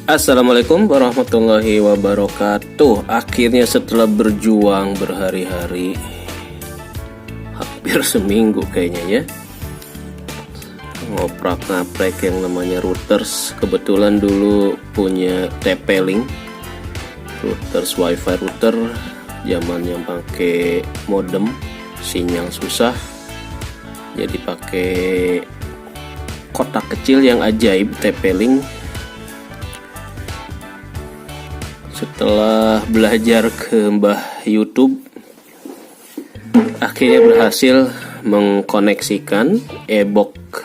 Assalamualaikum warahmatullahi wabarakatuh. Akhirnya setelah berjuang berhari-hari, hampir seminggu kayaknya ya, ngoprak-ngaprek yang namanya routers. Kebetulan dulu punya TP-Link, routers wifi router, zamannya pakai modem, sinyal susah, jadi pakai kotak kecil yang ajaib TP-Link. Setelah belajar ke Mbah YouTube, akhirnya berhasil mengkoneksikan e-box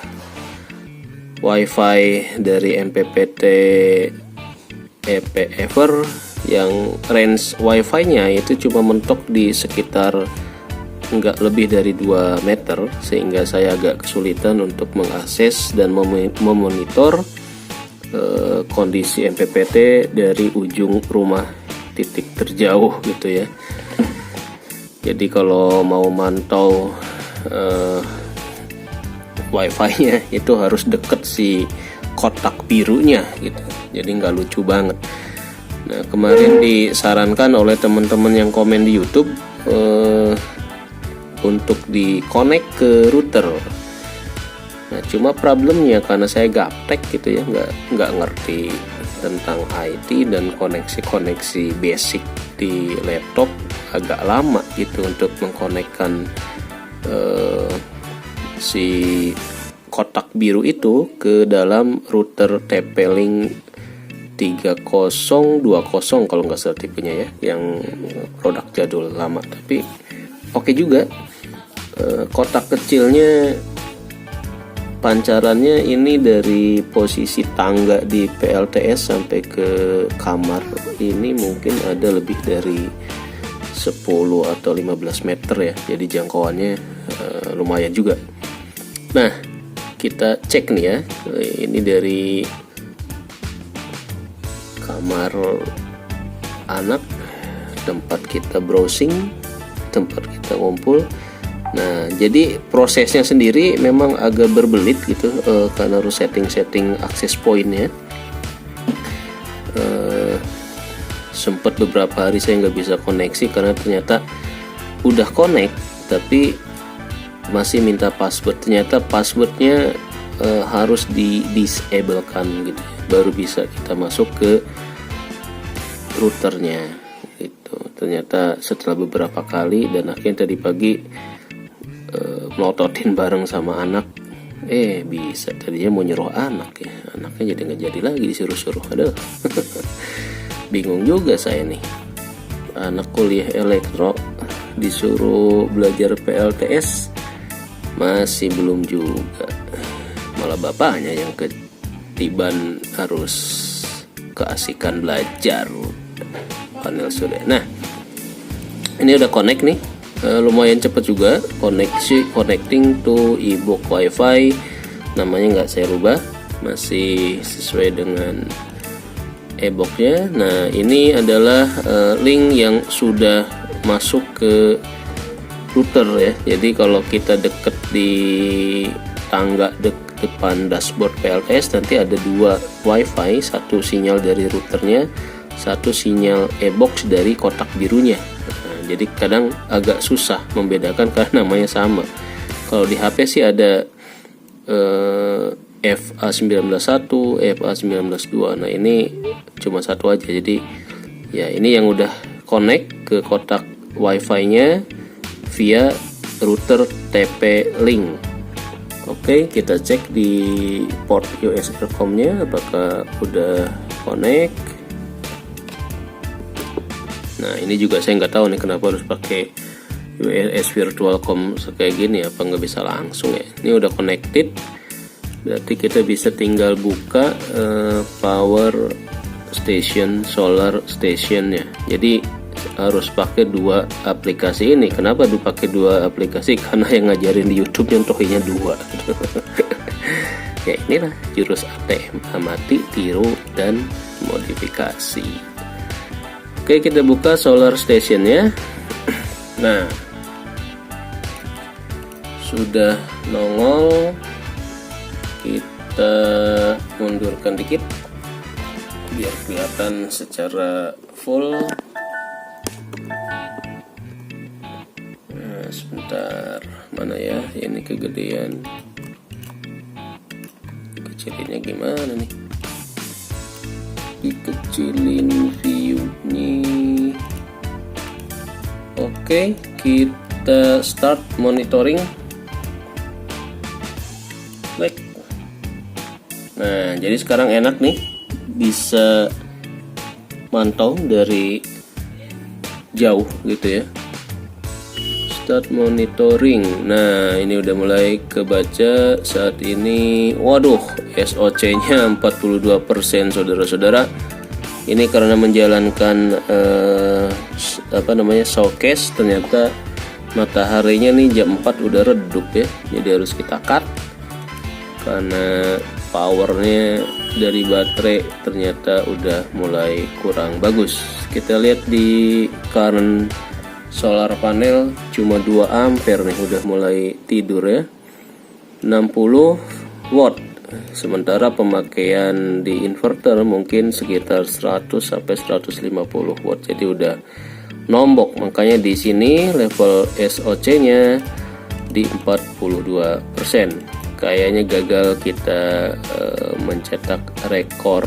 WiFi dari MPPT EP-Ever yang range WiFi-nya itu cuma mentok di sekitar nggak lebih dari 2 meter, sehingga saya agak kesulitan untuk mengakses dan memonitor kondisi MPPT dari ujung rumah titik terjauh gitu ya. Jadi kalau mau mantau wifi-nya itu harus deket si kotak birunya gitu. Jadi nggak lucu banget. Nah, kemarin disarankan oleh teman-teman yang komen di YouTube untuk di-connect ke router. Nah, cuma problemnya karena saya gaptek gitu ya, nggak ngerti tentang IT dan koneksi basic di laptop, agak lama gitu untuk mengkonekkan si kotak biru itu ke dalam router TP-Link 3020 kalau nggak salah tipenya ya, yang produk jadul lama, tapi oke juga. Kotak kecilnya, pancarannya ini dari posisi tangga di PLTS sampai ke kamar ini mungkin ada lebih dari 10 atau 15 meter ya. Jadi jangkauannya lumayan juga. Nah, kita cek nih ya. Ini dari kamar anak, tempat kita browsing, tempat kita ngumpul. Nah, jadi prosesnya sendiri memang agak berbelit gitu, karena harus setting access point-nya. Sempat beberapa hari saya nggak bisa koneksi karena ternyata udah connect tapi masih minta password. Ternyata passwordnya harus di-disablekan gitu, baru bisa kita masuk ke routernya gitu. Ternyata setelah beberapa kali, dan akhirnya tadi pagi melototin bareng sama anak, bisa. Tadinya mau nyuruh anak ya, anaknya jadi nggak jadi lagi, disuruh-suruh. Aduh. Bingung juga saya nih, anak kuliah elektro disuruh belajar PLTS masih belum juga, malah bapaknya yang ketiban harus keasikan belajar panel surya. Nah, ini udah connect nih. Lumayan cepat juga connecting to e-book wifi, namanya nggak saya rubah, masih sesuai dengan e-booknya. Nah, ini adalah link yang sudah masuk ke router ya. Jadi kalau kita deket di tangga depan dashboard PLTS, nanti ada 2 wifi, satu sinyal dari routernya, satu sinyal e-box dari kotak birunya. Jadi kadang agak susah membedakan karena namanya sama. Kalau di HP sih ada FA191, FA192. Nah, ini cuma satu aja. Jadi ya ini yang udah connect ke kotak wifi-nya via router TP-Link. Oke, kita cek di port USRCOM-nya apakah udah connect. Nah, ini juga saya nggak tahu nih kenapa harus pakai URS Virtual Com kayak gini, apa nggak bisa langsung ya. Ini udah connected, berarti kita bisa tinggal buka power station, solar station ya. Jadi harus pakai 2 aplikasi ini. Kenapa dipakai 2 aplikasi? Karena yang ngajarin di YouTube nyentuhinnya 2. Ya inilah jurus ATM, amati, tiru, dan modifikasi. Oke, kita buka solar station ya. Nah, sudah nongol, kita mundurkan dikit. biar kelihatan secara full. Nah, sebentar, mana ya, ini kegedean, kecilinnya gimana nih, dikecilin view-nya. Oke, kita start monitoring. Klik. Nah, jadi sekarang enak nih, bisa mantau dari jauh gitu ya. Start monitoring. Nah, ini udah mulai kebaca saat ini. Waduh, SOC-nya 42% saudara-saudara. Ini karena menjalankan showcase, ternyata mataharinya nih jam 4 udah redup ya. Jadi harus kita cut karena powernya dari baterai ternyata udah mulai kurang bagus. Kita lihat di current solar panel cuma 2 ampere nih, udah mulai tidur ya. 60 watt. Sementara pemakaian di inverter mungkin sekitar 100 sampai 150 watt. Jadi udah nombok. Makanya di sini level SOC-nya di 42%. Kayaknya gagal kita mencetak rekor.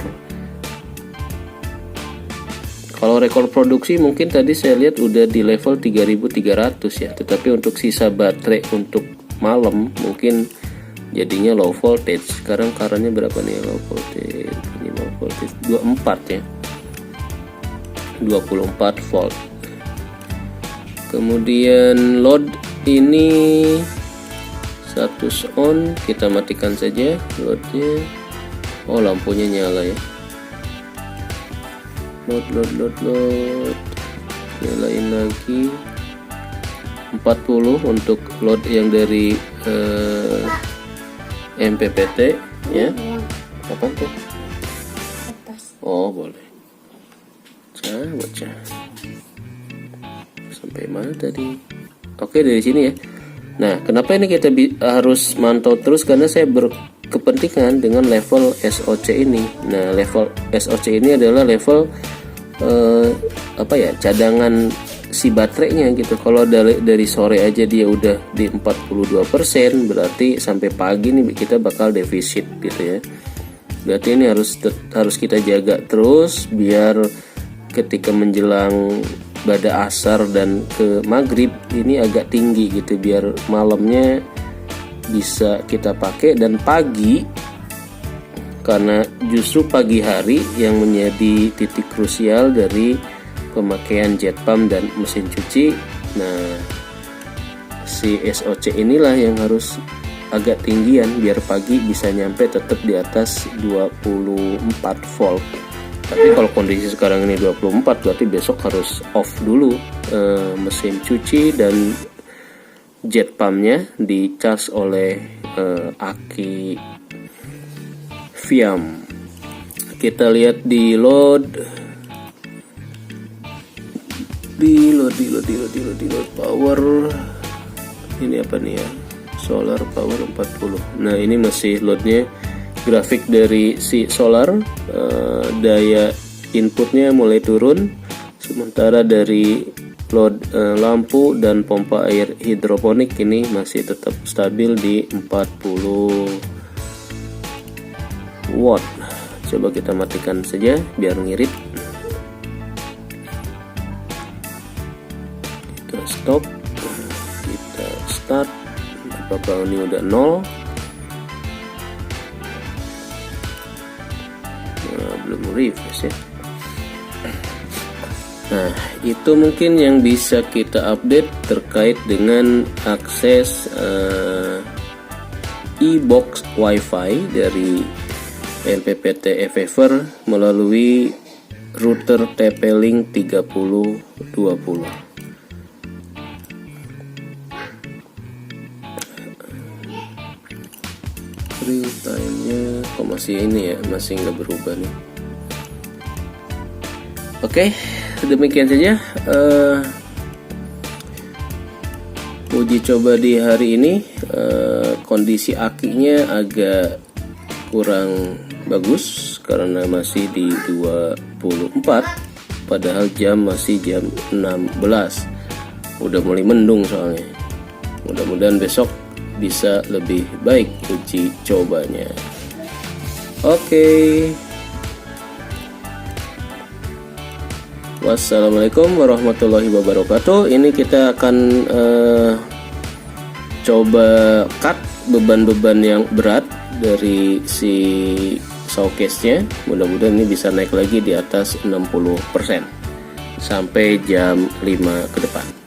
Kalau rekor produksi mungkin tadi saya lihat udah di level 3300 ya. Tetapi untuk sisa baterai untuk malam mungkin jadinya low voltage. Sekarang currentnya berapa nih low voltage? Ini low voltage 24 ya. 24 volt. Kemudian load ini status on, kita matikan saja loadnya. Oh, lampunya nyala ya. Load, nyalain lagi. 40 untuk load yang dari MPPT ya. Apa tuh? Oh, boleh. Baca. Sampai mana tadi? Oke, dari sini ya. Nah, kenapa ini kita harus mantau terus? Karena saya berkepentingan dengan level SOC ini. Nah, level SOC ini adalah level cadangan si baterainya gitu. Kalau dari sore aja dia udah di 42%, berarti sampai pagi nih kita bakal defisit gitu ya. Berarti ini harus kita jaga terus biar ketika menjelang pada asar dan ke maghrib ini agak tinggi gitu, biar malamnya bisa kita pakai. Dan pagi, karena justru pagi hari yang menjadi titik krusial dari pemakaian jet pump dan mesin cuci. Nah, si SOC inilah yang harus agak tinggian biar pagi bisa nyampe tetap di atas 24 volt. Tapi kalau kondisi sekarang ini 24, berarti besok harus off dulu mesin cuci dan jet pumpnya, dicas oleh aki Viam. Kita lihat di load power. Ini apa nih ya? Solar power 40. Nah, ini masih loadnya. Grafik dari si solar, daya inputnya mulai turun, sementara dari load lampu dan pompa air hidroponik ini masih tetap stabil di 40 watt. Coba kita matikan saja biar ngirit. Kita stop, kita start. Apakah ini udah 0? Belum refresh ya. Nah, itu mungkin yang bisa kita update terkait dengan akses e-box WiFi dari MPPT Ever melalui router TP-Link 3020. Real time-nya kok masih ini ya, masih nggak berubah nih. Oke, demikian saja uji coba di hari ini. Kondisi akinya agak kurang bagus karena masih di 24, padahal jam masih jam 16. Udah mulai mendung soalnya. Mudah-mudahan besok bisa lebih baik uji cobanya. Oke. Wassalamualaikum warahmatullahi wabarakatuh. Ini kita akan coba cut beban-beban yang berat dari si showcase-nya. Mudah-mudahan ini bisa naik lagi di atas 60% sampai jam 5 ke depan.